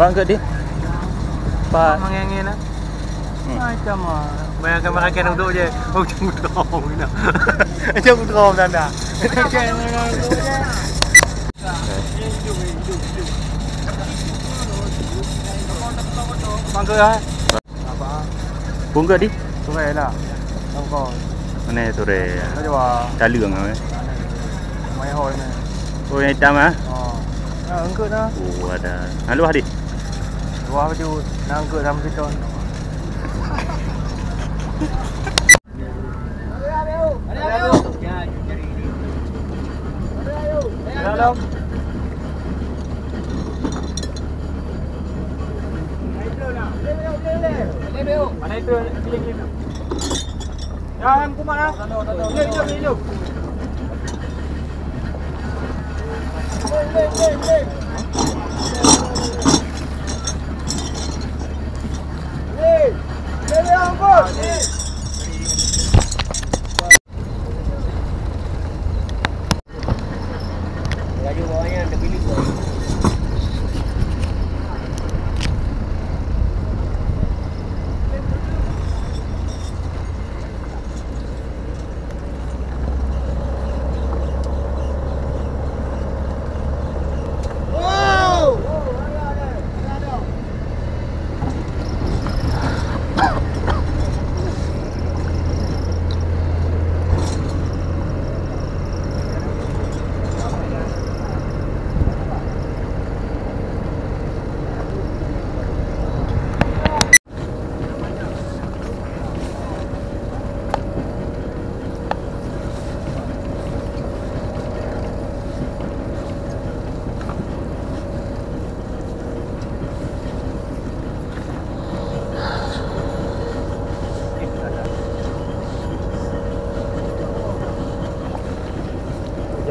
Pak angkat dia. Pak mengengin lah. Macam bayangkan makan duduk je. Macam udram ni. Macam udram tanda. Bangga ah. Apa? Bungka di. Sore lah. Kau. Mana sore? Coba. Calung ah. Mai hoi ni. Oh yang hitam ah. Oh. Ya angkat dah. Oh ada. Lalu hari. Luar baju nak angkat dalam situ. Mana itu? Jangan kumat ah. Hidup. Baju bawahnya ada bilik.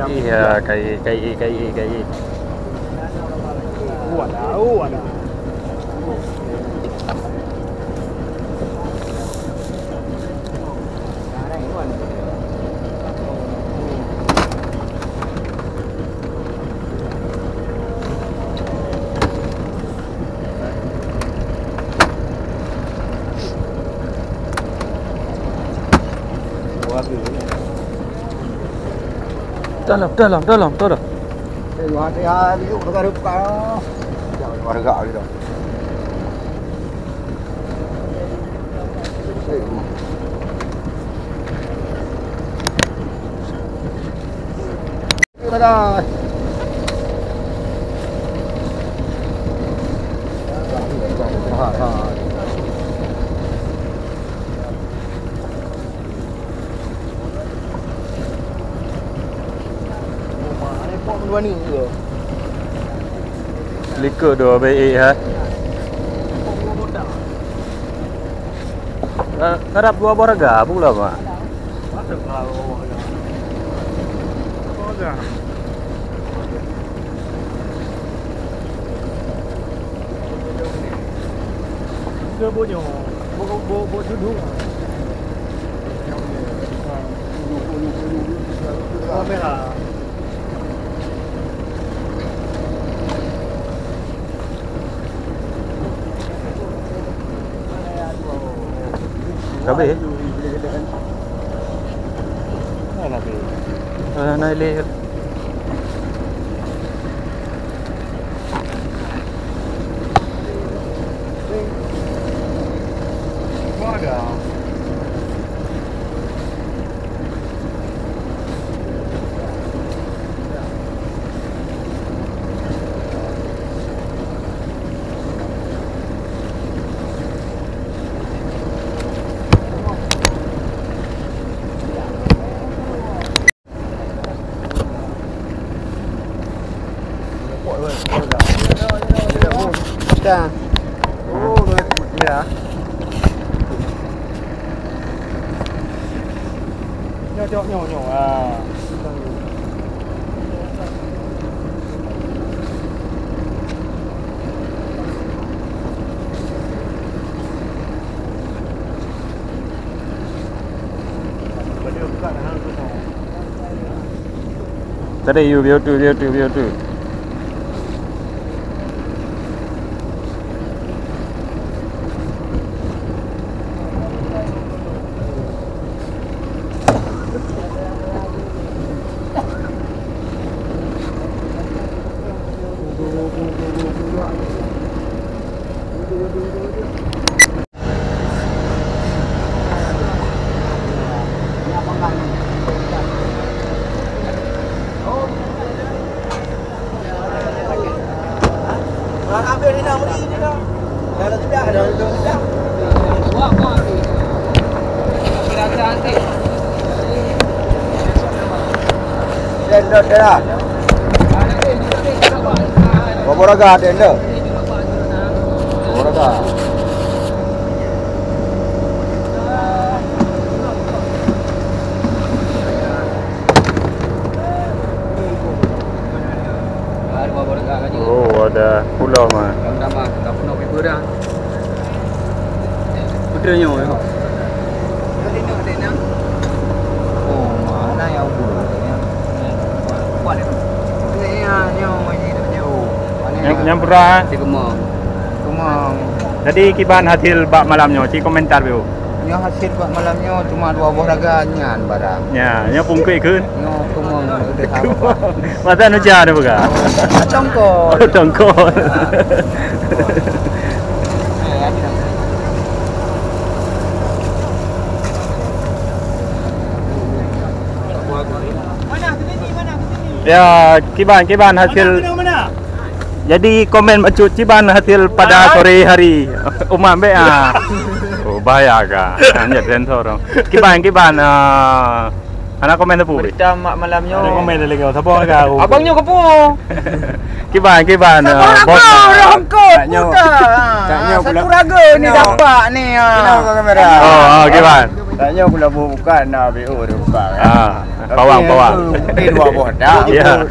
Iya, kai. Ada. Dalam. Dia liuk dekat depan. Jangan warga gitu. Dah. Dua ni ke? Likur dua baik ha. Harap dua borga pula Pak. Masuk kalau borga. Ke bunyo. Bo duduk. Kamera. Kabe? Mana be? Naik. Ada. Dah. Oh, ya. Nhỏ à. Tadi you view tu. tender dah. Berapa raga tender? Berapa raga? Oh, ada pulau mah. Putranya ya. Oh, mana yang Nyampura. Si Kemang. Kemang. Jadi kiban hasil bak malamnya, ci komentar biu. Yang hasil buat malamnya cuma 2 buah raganyan barang. Ya, nya pungkui keun. Nyo kemang udah apa? Masa nu jar buka. Tongkol. Tongkol. Ya, kiban hasil. Jadi komen macut ciban hasil pada sore hari. Umam be ah. Oh bahaya ka. Hanya sensor dong. Kiban anak komen tu pu. Berita malamnya. Ada komen lagi kau sabong ka. Abangnya kepo. Kiban bos. Taknya satu raga ni dapat ni. Kenapa kamera? Oh, kiban. Taknya pula bukan nak BO dia buka. Pawang. Di 2 buah dah. Ya.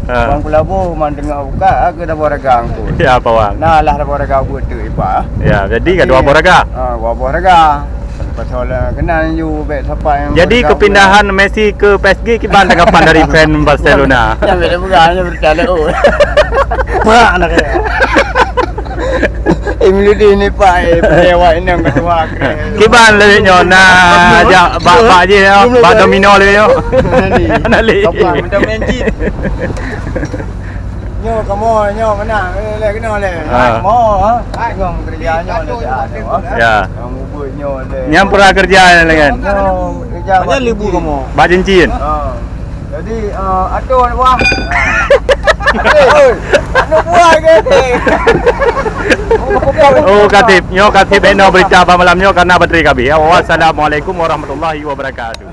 Bang pelabuh man tengah buka aku dah buat ragang tu. Ya pawang. Nah lah dah buat ragang buat tu ipa. Ya, jadi ka dua boraga. Dua buah ragang. Pasal kenal you baik siapa yang. Jadi kepindahan Messi ke PSG kiban tanggapan dari fan Barcelona. Yang beda bukannya bercanda oh. Mak anak dia. Imludi ni pak pewa ini yang ketua. Kiban le nyona aja bak je bak domino le yo. Nali. Kapan minta main cheat. Nyo kamu nyo mana le kena le. Mo ha. Ngong kerja nyo le ada. Ya. Kamu buat nyo le. Nyampura kerja le kan. Nyo kerja. Banyak libu kamu. Bak cincin. Jadi atur buah. Anak buah ke? Oh katib, nyo katib eno berita apa malam nyo karena bateri kabi. Wassalamualaikum warahmatullahi wabarakatuh.